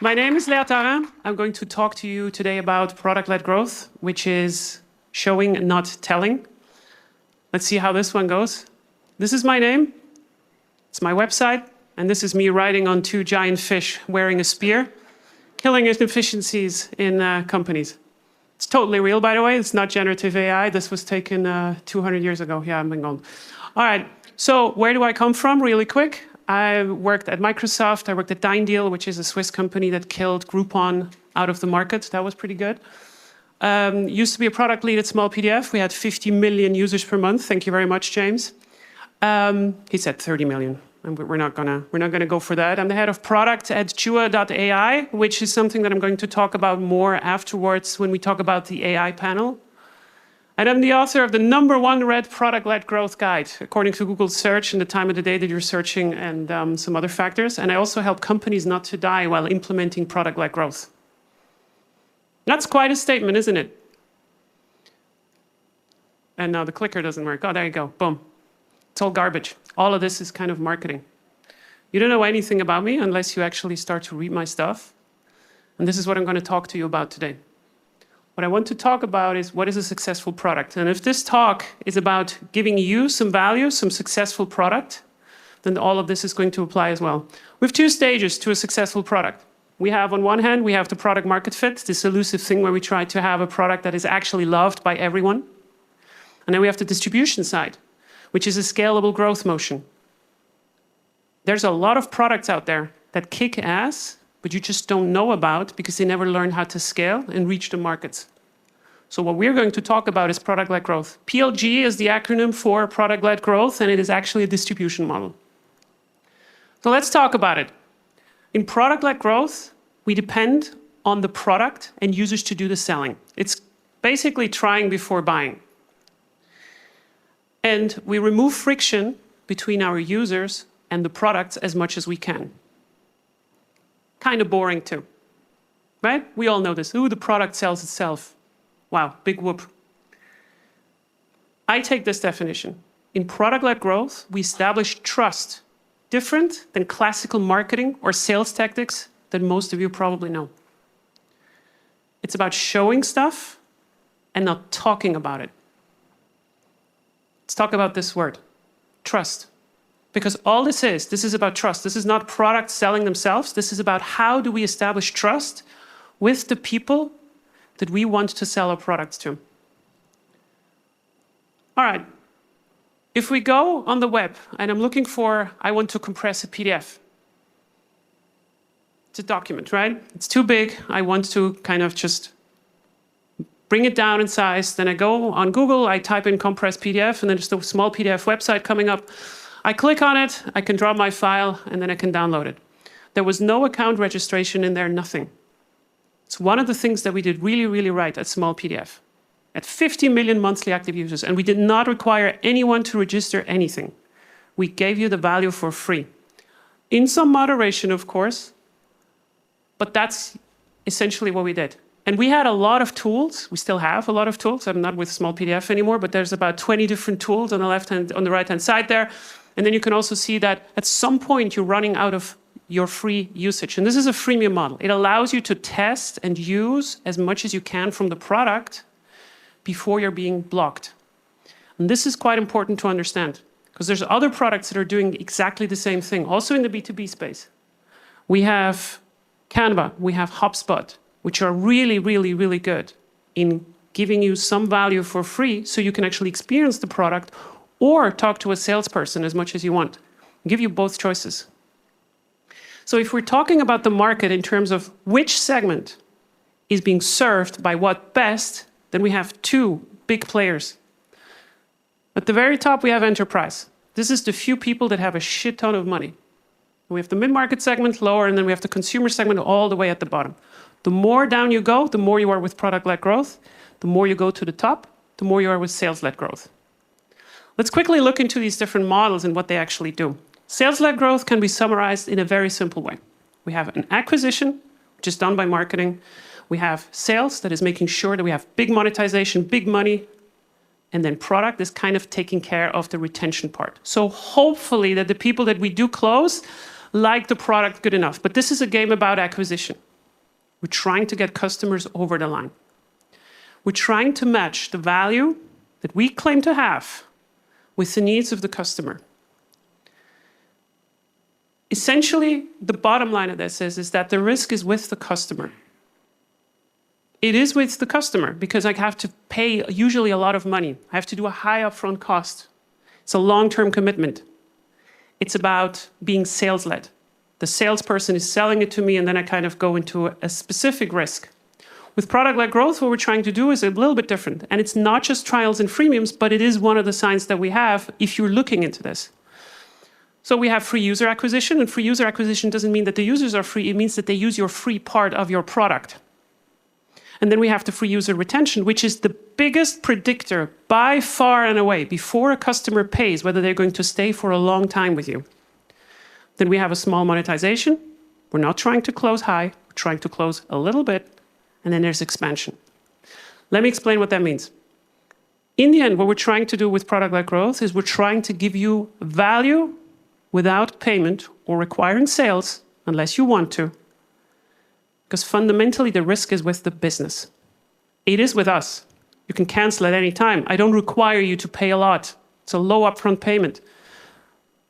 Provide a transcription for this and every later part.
My name is Tharin. I'm going to talk to you today about product-led growth, which is showing, not telling. Let's see how this one goes. This is my name. It's my website. And this is me riding on 2 giant fish wearing a spear, killing inefficiencies in companies. It's totally real, by the way. It's not generative AI. This was taken 200 years ago. Yeah, I'm gone. All right. So where do I come from? Really quick. I worked at Microsoft. I worked at Deal, which is a Swiss company that killed Groupon out of the market. That was pretty good. Used to be a product lead at Small PDF. We had 50 million users per month. Thank you very much, James. He said 30 million. And we're not gonna go for that. I'm the head of product at Chua.ai, which is something that I'm going to talk about more afterwards when we talk about the AI panel. And I'm the author of the #1 read product-led growth guide, according to Google search and the time of the day that you're searching and some other factors. And I also help companies not to die while implementing product-led growth. That's quite a statement, isn't it? And now the clicker doesn't work. Oh, there you go. Boom. It's all garbage. All of this is kind of marketing. You don't know anything about me unless you actually start to read my stuff. And this is what I'm going to talk to you about today. What I want to talk about is what is a successful product. And if this talk is about giving you some value, some successful product, then all of this is going to apply as well. We have 2 stages to a successful product. We have, on one hand, we have the product market fit, this elusive thing where we try to have a product that is actually loved by everyone. And then we have the distribution side, which is a scalable growth motion. There's a lot of products out there that kick ass, but you just don't know about because they never learn how to scale and reach the markets. So what we're going to talk about is product-led growth. PLG is the acronym for product-led growth, and it is actually a distribution model. So let's talk about it. In product-led growth, we depend on the product and users to do the selling. It's basically trying before buying. And we remove friction between our users and the products as much as we can. Kind of boring too, right? We all know this. Ooh, the product sells itself. Wow, big whoop. I take this definition. In product-led growth, we establish trust, different than classical marketing or sales tactics that most of you probably know. It's about showing stuff and not talking about it. Let's talk about this word, trust. Because all this is about trust. This is not products selling themselves. This is about how do we establish trust with the people that we want to sell our products to. All right. If we go on the web and I'm looking for, I want to compress a PDF. It's a document, right? It's too big. I want to kind of just bring it down in size. Then I go on Google, I type in compress PDF, and then there's the small PDF website coming up. I click on it, I can draw my file, and then I can download it. There was no account registration in there, nothing. It's one of the things that we did really, really right at Small PDF. At 50 million monthly active users, and we did not require anyone to register anything. We gave you the value for free. In some moderation, of course, but that's essentially what we did. And we had a lot of tools. We still have a lot of tools. I'm not with Small PDF anymore, but there's about 20 different tools on the right-hand side there. And then you can also see that at some point you're running out of your free usage. And this is a freemium model. It allows you to test and use as much as you can from the product before you're being blocked. And this is quite important to understand because there's other products that are doing exactly the same thing, also in the B2B space. We have Canva, we have HubSpot, which are really, really, really good in giving you some value for free so you can actually experience the product or talk to a salesperson as much as you want. I'll give you both choices. So if we're talking about the market in terms of which segment is being served by what best, then we have 2 big players. At the very top, we have enterprise. This is the few people that have a shit ton of money. We have the mid-market segment lower, and then we have the consumer segment all the way at the bottom. The more down you go, the more you are with product-led growth. The more you go to the top, the more you are with sales-led growth. Let's quickly look into these different models and what they actually do. Sales-led growth can be summarized in a very simple way. We have an acquisition, which is done by marketing. We have sales, that is making sure that we have big monetization, big money. And then product is kind of taking care of the retention part. So hopefully that the people that we do close like the product good enough. But this is a game about acquisition. We're trying to get customers over the line. We're trying to match the value that we claim to have with the needs of the customer. Essentially, the bottom line of this is that the risk is with the customer. It is with the customer because I have to pay usually a lot of money. I have to do a high upfront cost. It's a long-term commitment. It's about being sales-led. The salesperson is selling it to me, and then I kind of go into a specific risk. With product-led growth, what we're trying to do is a little bit different. And it's not just trials and freemiums, but it is one of the signs that we have if you're looking into this. So we have free user acquisition, and free user acquisition doesn't mean that the users are free. It means that they use your free part of your product. And then we have the free user retention, which is the biggest predictor by far and away before a customer pays whether they're going to stay for a long time with you. Then we have a small monetization. We're not trying to close high. We're trying to close a little bit. And then there's expansion. Let me explain what that means. In the end, what we're trying to do with product-led growth is we're trying to give you value without payment or requiring sales, unless you want to. Because fundamentally, the risk is with the business. It is with us. You can cancel at any time. I don't require you to pay a lot. It's a low upfront payment.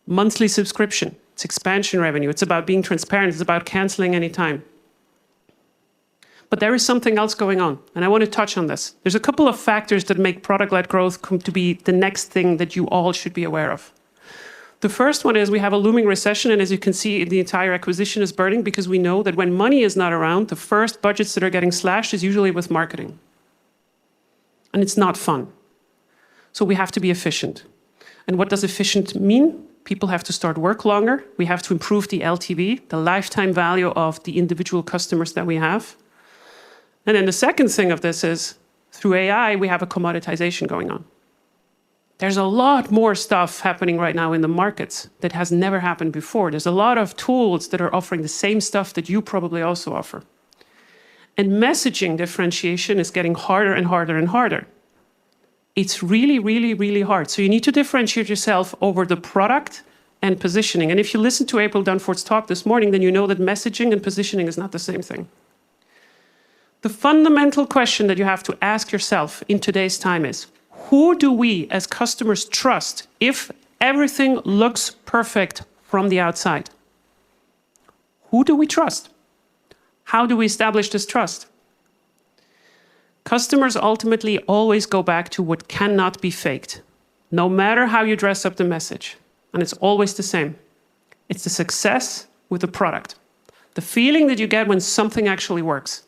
Monthly subscription. It's expansion revenue. It's about being transparent. It's about canceling any time. But there is something else going on, and I want to touch on this. There's a couple of factors that make product-led growth come to be the next thing that you all should be aware of. The first one is we have a looming recession, and as you can see, the entire acquisition is burning because we know that when money is not around, the first budgets that are getting slashed is usually with marketing. And it's not fun. So we have to be efficient. And what does efficient mean? People have to start work longer. We have to improve the LTV, the lifetime value of the individual customers that we have. And then the second thing of this is, through AI, we have a commoditization going on. There's a lot more stuff happening right now in the markets that has never happened before. There's a lot of tools that are offering the same stuff that you probably also offer. And messaging differentiation is getting harder and harder and harder. It's really, really, really hard. So you need to differentiate yourself over the product and positioning. And if you listen to April Dunford's talk this morning, then you know that messaging and positioning is not the same thing. The fundamental question that you have to ask yourself in today's time is, who do we as customers trust if everything looks perfect from the outside? Who do we trust? How do we establish this trust? Customers ultimately always go back to what cannot be faked, no matter how you dress up the message. And it's always the same. It's the success with the product, the feeling that you get when something actually works.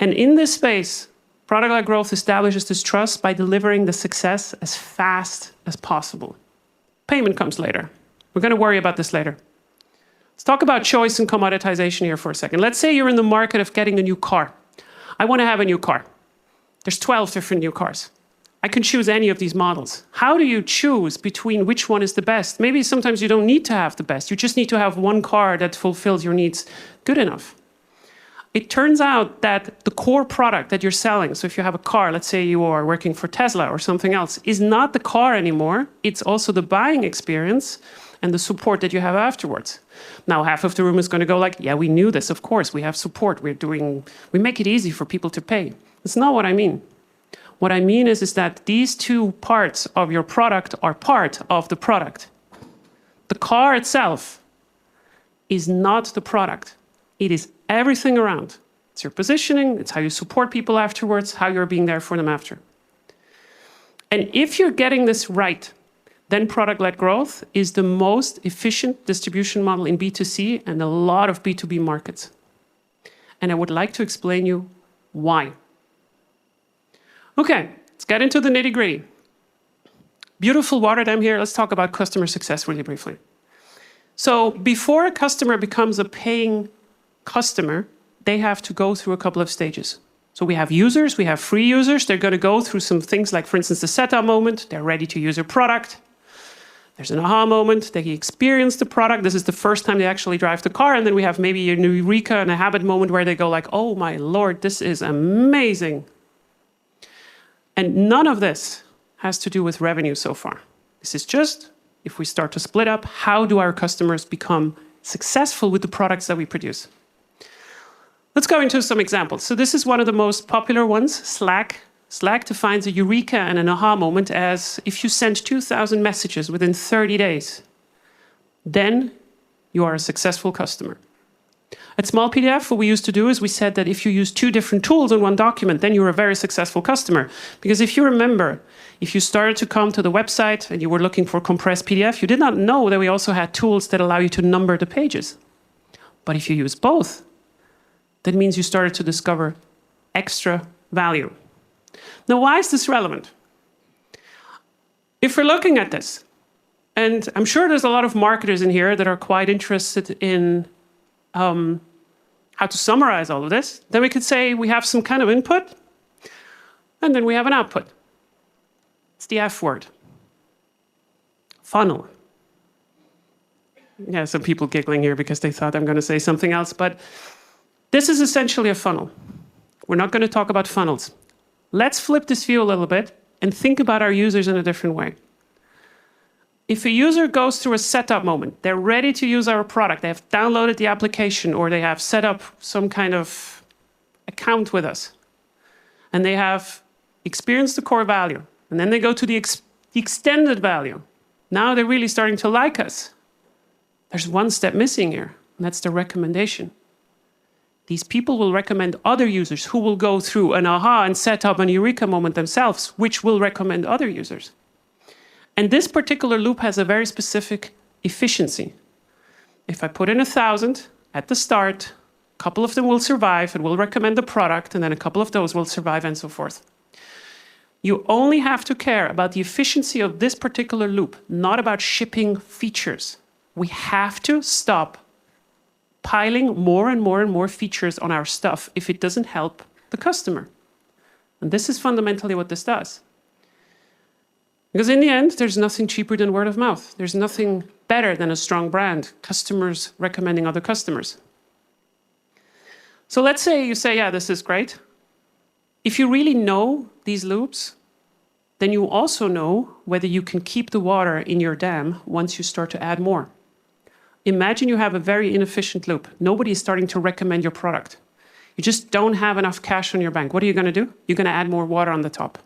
And in this space, product-led growth establishes this trust by delivering the success as fast as possible. Payment comes later. We're going to worry about this later. Let's talk about choice and commoditization here for a second. Let's say you're in the market of getting a new car. I want to have a new car. There's 12 different new cars. I can choose any of these models. How do you choose between which one is the best? Maybe sometimes you don't need to have the best. You just need to have one car that fulfills your needs good enough. It turns out that the core product that you're selling, so if you have a car, let's say you are working for Tesla or something else, is not the car anymore. It's also the buying experience and the support that you have afterwards. Now, half of the room is going to go like, yeah, we knew this, of course. We have support. We make it easy for people to pay. That's not what I mean. What I mean is that these two parts of your product are part of the product. The car itself is not the product. It is everything around. It's your positioning, it's how you support people afterwards, how you're being there for them after. And if you're getting this right, then product-led growth is the most efficient distribution model in B2C and a lot of B2B markets. And I would like to explain you why. Okay, let's get into the nitty-gritty. Beautiful water dam here. Let's talk about customer success really briefly. So before a customer becomes a paying customer, they have to go through a couple of stages. So we have users, we have free users. They're going to go through some things like, for instance, the setup moment. They're ready to use your product. There's an aha moment. They experience the product. This is the first time they actually drive the car. And then we have maybe a new eureka and a habit moment where they go like, oh my Lord, this is amazing. And none of this has to do with revenue so far. This is just, if we start to split up, how do our customers become successful with the products that we produce? Let's go into some examples. So this is one of the most popular ones, Slack. Slack defines a eureka and an aha moment as if you send 2,000 messages within 30 days, then you are a successful customer. At Small PDF, what we used to do is we said that if you use 2 different tools in one document, then you're a very successful customer. Because if you remember, if you started to come to the website and you were looking for compressed PDF, you did not know that we also had tools that allow you to number the pages. But if you use both, that means you started to discover extra value. Now, why is this relevant? If we're looking at this, and I'm sure there's a lot of marketers in here that are quite interested in how to summarize all of this, then we could say we have some kind of input, and then we have an output. It's the F word. Funnel. Yeah, some people giggling here because they thought I'm going to say something else, but this is essentially a funnel. We're not going to talk about funnels. Let's flip this view a little bit and think about our users in a different way. If a user goes through a setup moment, they're ready to use our product, they have downloaded the application, or they have set up some kind of account with us, and they have experienced the core value, and then they go to the extended value. Now they're really starting to like us. There's one step missing here, and that's the recommendation. These people will recommend other users who will go through an aha and set up an eureka moment themselves, which will recommend other users. And this particular loop has a very specific efficiency. If I put in 1,000 at the start, a couple of them will survive and will recommend the product, and then a couple of those will survive, and so forth. You only have to care about the efficiency of this particular loop, not about shipping features. We have to stop piling more and more and more features on our stuff if it doesn't help the customer. And this is fundamentally what this does. Because in the end, there's nothing cheaper than word of mouth. There's nothing better than a strong brand, customers recommending other customers. So let's say you say, yeah, this is great. If you really know these loops, then you also know whether you can keep the water in your dam once you start to add more. Imagine you have a very inefficient loop. Nobody is starting to recommend your product. You just don't have enough cash on your bank. What are you going to do? You're going to add more water on the top.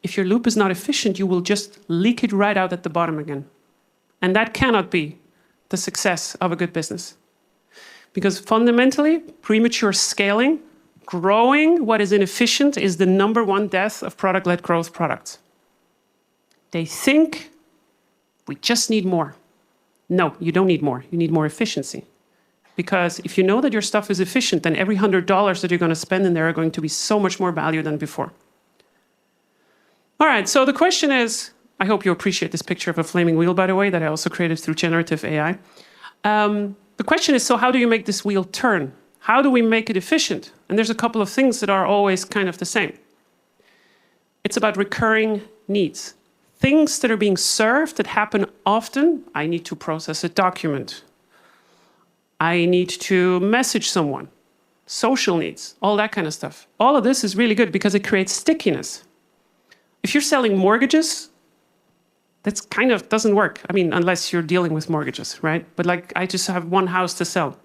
If your loop is not efficient, you will just leak it right out at the bottom again. And that cannot be the success of a good business. Because fundamentally, premature scaling, growing what is inefficient, is the #1 death of product-led growth products. They think we just need more. No, you don't need more. You need more efficiency. Because if you know that your stuff is efficient, then every $100 that you're going to spend in there are going to be so much more value than before. All right, so the question is, I hope you appreciate this picture of a flaming wheel, by the way, that I also created through generative AI. The question is, so how do you make this wheel turn? How do we make it efficient? And there's a couple of things that are always kind of the same. It's about recurring needs. Things that are being served that happen often. I need to process a document. I need to message someone. Social needs, all that kind of stuff. All of this is really good because it creates stickiness. If you're selling mortgages, that's kind of doesn't work. I mean, unless you're dealing with mortgages, right? But like, I just have one house to sell.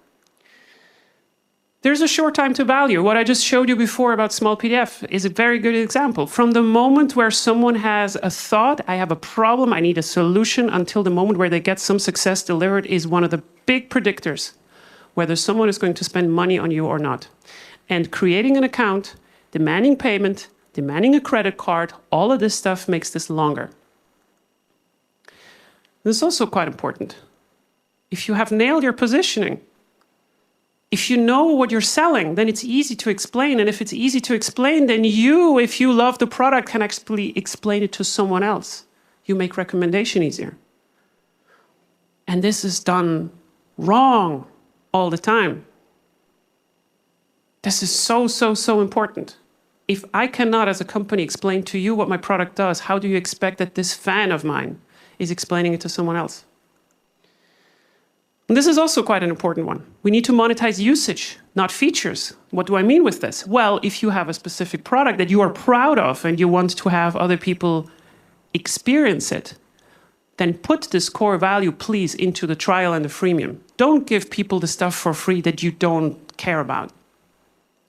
There's a short time to value. What I just showed you before about Small PDF is a very good example. From the moment where someone has a thought, I have a problem, I need a solution, until the moment where they get some success delivered is one of the big predictors whether someone is going to spend money on you or not. And creating an account, demanding payment, demanding a credit card, all of this stuff makes this longer. This is also quite important. If you have nailed your positioning, if you know what you're selling, then it's easy to explain. And if it's easy to explain, then you, if you love the product, can actually explain it to someone else. You make recommendation easier. And this is done wrong all the time. This is so important. If I cannot, as a company, explain to you what my product does, how do you expect that this fan of mine is explaining it to someone else? And this is also quite an important one. We need to monetize usage, not features. What do I mean with this? Well, if you have a specific product that you are proud of and you want to have other people experience it, then put this core value, please, into the trial and the freemium. Don't give people the stuff for free that you don't care about.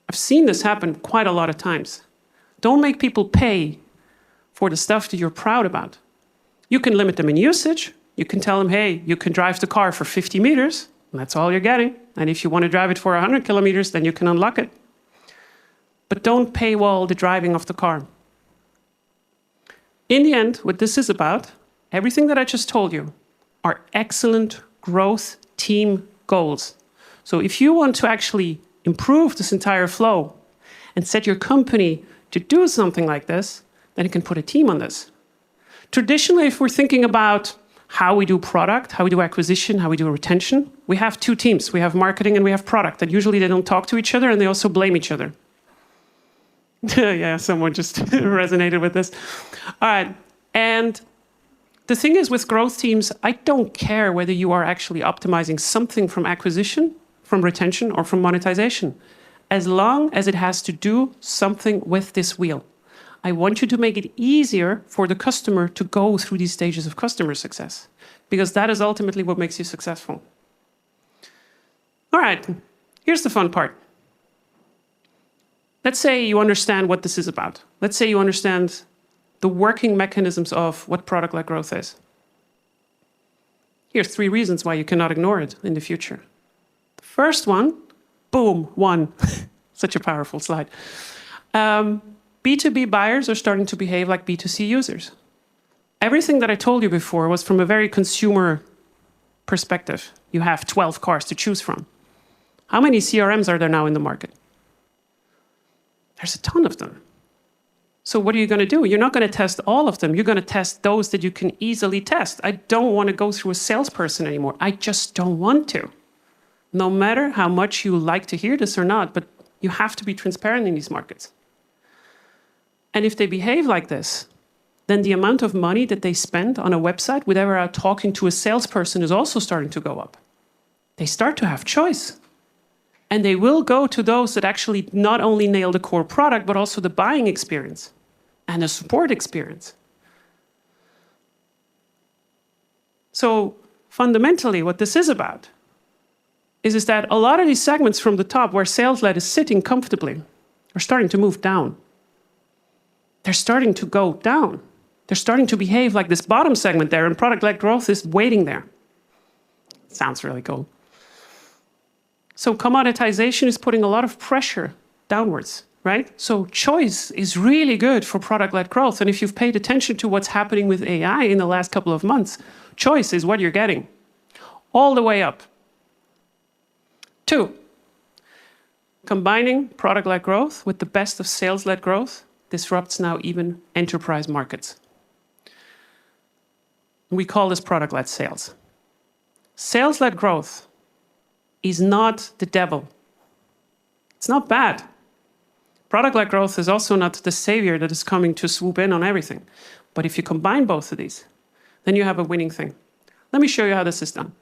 I've seen this happen quite a lot of times. Don't make people pay for the stuff that you're proud about. You can limit them in usage. You can tell them, hey, you can drive the car for 50 meters, and that's all you're getting. And if you want to drive it for 100 kilometers, then you can unlock it. But don't paywall the driving of the car. In the end, what this is about, everything that I just told you, are excellent growth team goals. So if you want to actually improve this entire flow and set your company to do something like this, then you can put a team on this. Traditionally, if we're thinking about how we do product, how we do acquisition, how we do retention, we have two teams. We have marketing and we have product. And usually they don't talk to each other and they also blame each other. Yeah, someone just resonated with this. All right. And the thing is with growth teams, I don't care whether you are actually optimizing something from acquisition, from retention, or from monetization, as long as it has to do something with this wheel. I want you to make it easier for the customer to go through these stages of customer success, because that is ultimately what makes you successful. All right, here's the fun part. Let's say you understand what this is about. Let's say you understand the working mechanisms of what product-led growth is. Here's 3 reasons why you cannot ignore it in the future. The first one, boom, 1. Such a powerful slide. B2B buyers are starting to behave like B2C users. Everything that I told you before was from a very consumer perspective. You have 12 cars to choose from. How many CRMs are there now in the market? There's a ton of them. So what are you going to do? You're not going to test all of them. You're going to test those that you can easily test. I don't want to go through a salesperson anymore. I just don't want to. No matter how much you like to hear this or not, but you have to be transparent in these markets. And if they behave like this, then the amount of money that they spend on a website without talking to a salesperson is also starting to go up. They start to have choice. And they will go to those that actually not only nail the core product, but also the buying experience and the support experience. So fundamentally, what this is about is that a lot of these segments from the top where sales-led is sitting comfortably are starting to move down. They're starting to go down. They're starting to behave like this bottom segment there, and product-led growth is waiting there. Sounds really cool. So commoditization is putting a lot of pressure downwards, right? So choice is really good for product-led growth. And if you've paid attention to what's happening with AI in the last couple of months, choice is what you're getting all the way up. 2, combining product-led growth with the best of sales-led growth disrupts now even enterprise markets. We call this product-led sales. Sales-led growth is not the devil. It's not bad. Product-led growth is also not the savior that is coming to swoop in on everything. But if you combine both of these, then you have a winning thing. Let me show you how this is done.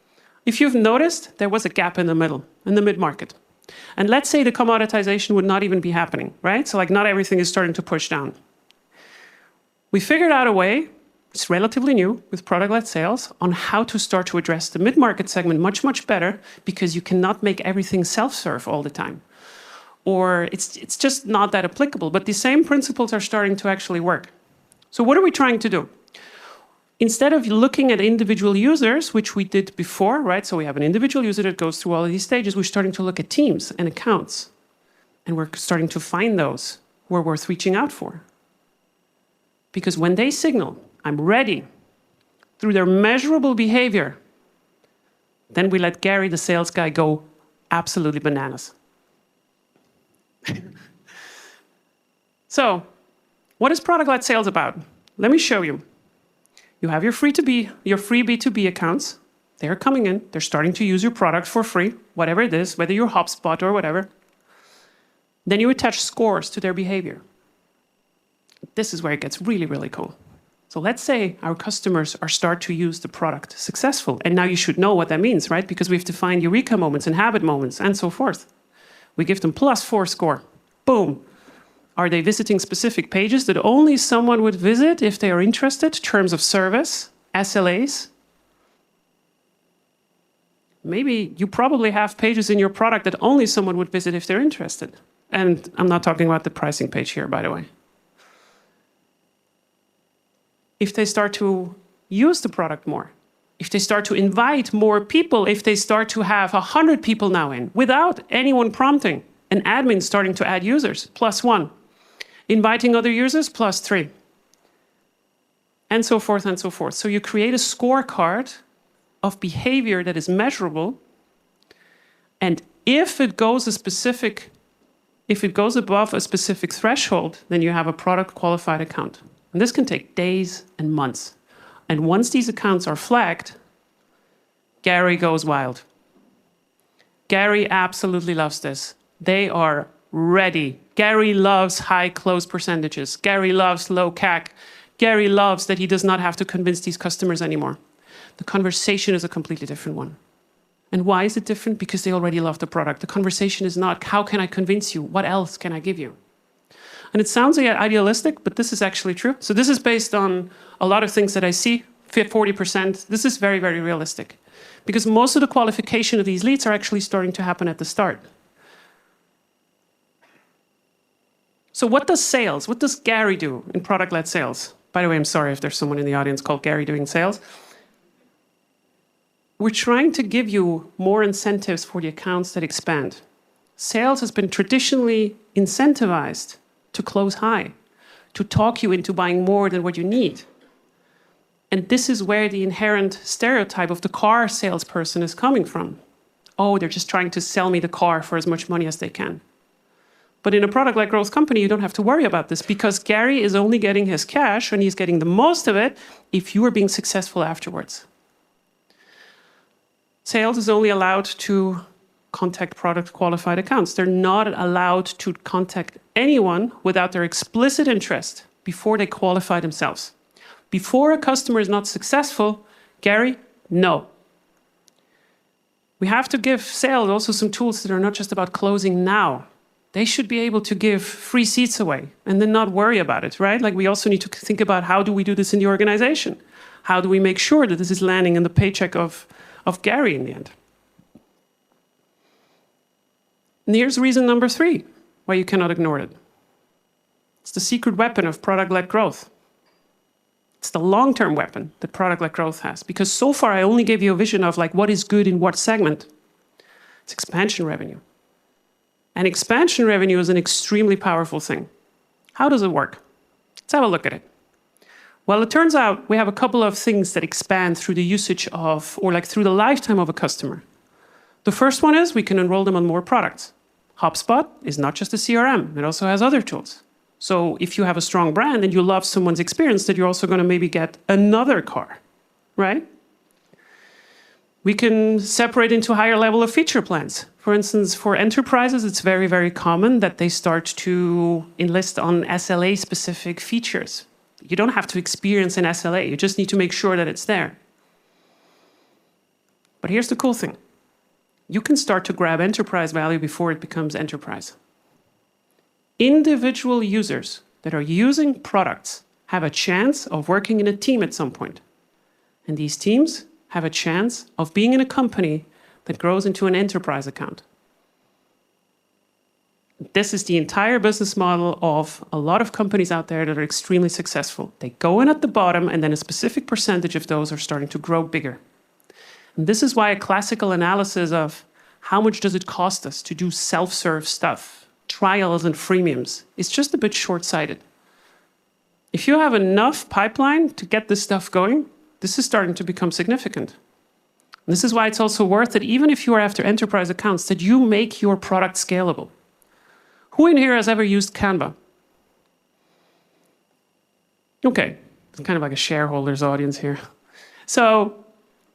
If you've noticed, there was a gap in the middle, in the mid-market. And let's say the commoditization would not even be happening, right? So like not everything is starting to push down. We figured out a way, it's relatively new, with product-led sales, on how to start to address the mid-market segment much, much better, because you cannot make everything self-serve all the time. Or it's just not that applicable, but the same principles are starting to actually work. So what are we trying to do? Instead of looking at individual users, which we did before, right? So we have an individual user that goes through all of these stages, we're starting to look at teams and accounts. And we're starting to find those who are worth reaching out for. Because when they signal, I'm ready, through their measurable behavior, then we let Gary, the sales guy, go absolutely bananas. So, what is product-led sales about? Let me show you. You have your free B2B accounts. They're coming in. They're starting to use your product for free, whatever it is, whether you're HubSpot or whatever. Then you attach scores to their behavior. This is where it gets really, really cool. So let's say our customers are start to use the product successful. And now you should know what that means, right? Because we have to find eureka moments and habit moments and so forth. We give them +4 score. Boom. Are they visiting specific pages that only someone would visit if they are interested? Terms of service, SLAs. maybe you probably have pages in your product that only someone would visit if they're interested. And I'm not talking about the pricing page here, by the way. If they start to use the product more, if they start to invite more people, if they start to have 100 people now in, without anyone prompting, an admin starting to add users, +1. Inviting other users, +3. And so forth and so forth. So you create a scorecard of behavior that is measurable. And if it goes above a specific threshold, then you have a product qualified account. And this can take days and months. And once these accounts are flagged, Gary goes wild. Gary absolutely loves this. They are ready. Gary loves high close percentages. Gary loves low CAC. Gary loves that he does not have to convince these customers anymore. The conversation is a completely different one. And why is it different? Because they already love the product. The conversation is not, how can I convince you? What else can I give you? And it sounds idealistic, but this is actually true. So this is based on a lot of things that I see, 40%. This is very, very realistic. Because most of the qualification of these leads are actually starting to happen at the start. So what does Gary do in product-led sales? By the way, I'm sorry if there's someone in the audience called Gary doing sales. We're trying to give you more incentives for the accounts that expand. Sales has been traditionally incentivized to close high, to talk you into buying more than what you need. And this is where the inherent stereotype of the car salesperson is coming from. Oh, they're just trying to sell me the car for as much money as they can. But in a product-led growth company, you don't have to worry about this because Gary is only getting his cash and he's getting the most of it if you are being successful afterwards. Sales is only allowed to contact product qualified accounts. They're not allowed to contact anyone without their explicit interest before they qualify themselves. Before a customer is not successful, Gary, no. We have to give sales also some tools that are not just about closing now. They should be able to give free seats away and then not worry about it, right? Like we also need to think about how do we do this in the organization? How do we make sure that this is landing in the paycheck of Gary in the end? And here's reason number 3, why you cannot ignore it. It's the secret weapon of product-led growth. It's the long-term weapon that product-led growth has. Because so far I only gave you a vision of like what is good in what segment. It's expansion revenue. And expansion revenue is an extremely powerful thing. How does it work? Let's have a look at it. Well, it turns out we have a couple of things that expand through the usage of, or like through the lifetime of a customer. The first one is we can enroll them on more products. HubSpot is not just a CRM, it also has other tools. So if you have a strong brand and you love someone's experience, that you're also going to maybe get another car, right? We can separate into higher level of feature plans. For instance, for enterprises, it's very, very common that they start to enlist on SLA-specific features. You don't have to experience an SLA. You just need to make sure that it's there. But here's the cool thing. You can start to grab enterprise value before it becomes enterprise. Individual users that are using products have a chance of working in a team at some point. And these teams have a chance of being in a company that grows into an enterprise account. This is the entire business model of a lot of companies out there that are extremely successful. They go in at the bottom, and then a specific percentage of those are starting to grow bigger. And this is why a classical analysis of how much does it cost us to do self-serve stuff, trials and freemiums, is just a bit short-sighted. If you have enough pipeline to get this stuff going, this is starting to become significant. And this is why it's also worth it, even if you are after enterprise accounts, that you make your product scalable. Who in here has ever used Canva? Okay, it's kind of like a shareholders audience here. So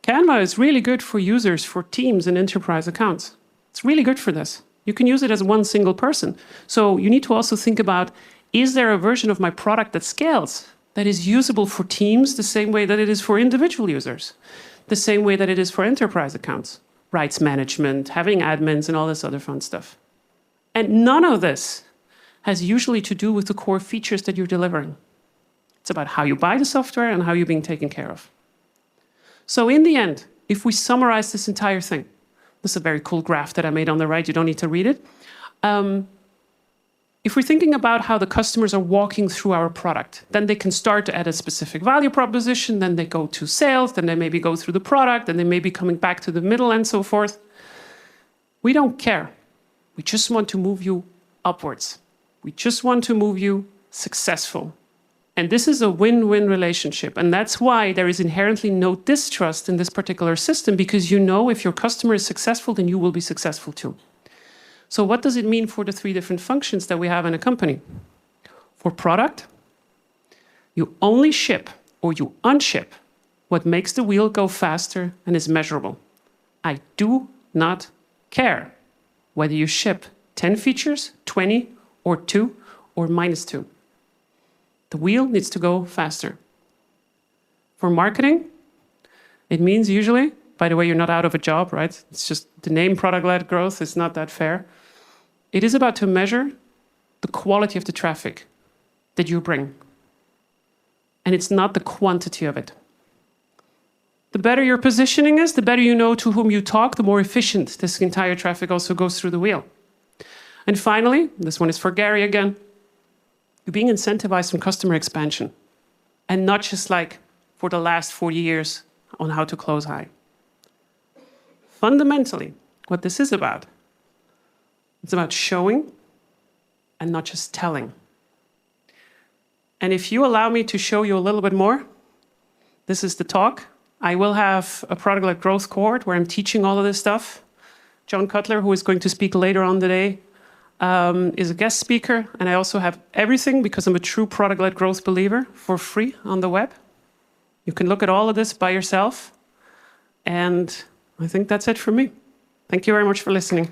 Canva is really good for users, for teams and enterprise accounts. It's really good for this. You can use it as one single person. So you need to also think about, is there a version of my product that scales, that is usable for teams the same way that it is for individual users, the same way that it is for enterprise accounts, rights management, having admins and all this other fun stuff. And none of this has usually to do with the core features that you're delivering. It's about how you buy the software and how you're being taken care of. So in the end, if we summarize this entire thing, This is a very cool graph that I made on the right. You don't need to read it. If we're thinking about how the customers are walking through our product, then they can start at a specific value proposition, then they go to sales, then they maybe go through the product, then they may be coming back to the middle and so forth. We don't care. We just want to move you upwards. We just want to move you successful. And this is a win-win relationship. And that's why there is inherently no distrust in this particular system, because you know if your customer is successful, then you will be successful too. So what does it mean for the 3 different functions that we have in a company? For product, you only ship or you unship what makes the wheel go faster and is measurable. I do not care whether you ship 10 features, 20, or 2, or -2. The wheel needs to go faster. For marketing, it means usually, by the way, you're not out of a job, right? It's just the name product-led growth is not that fair. It is about to measure the quality of the traffic that you bring. And it's not the quantity of it. The better your positioning is, the better you know to whom you talk, the more efficient this entire traffic also goes through the wheel. And finally, this one is for Gary again, you're being incentivized on customer expansion. And not just like for the last 40 years on how to close high. Fundamentally, what this is about, it's about showing and not just telling. And if you allow me to show you a little bit more, this is the talk. I will have a product-led growth cohort where I'm teaching all of this stuff. John Cutler, who is going to speak later on today, is a guest speaker. And I also have everything, because I'm a true product-led growth believer, for free on the web. You can look at all of this by yourself. And I think that's it for me. Thank you very much for listening.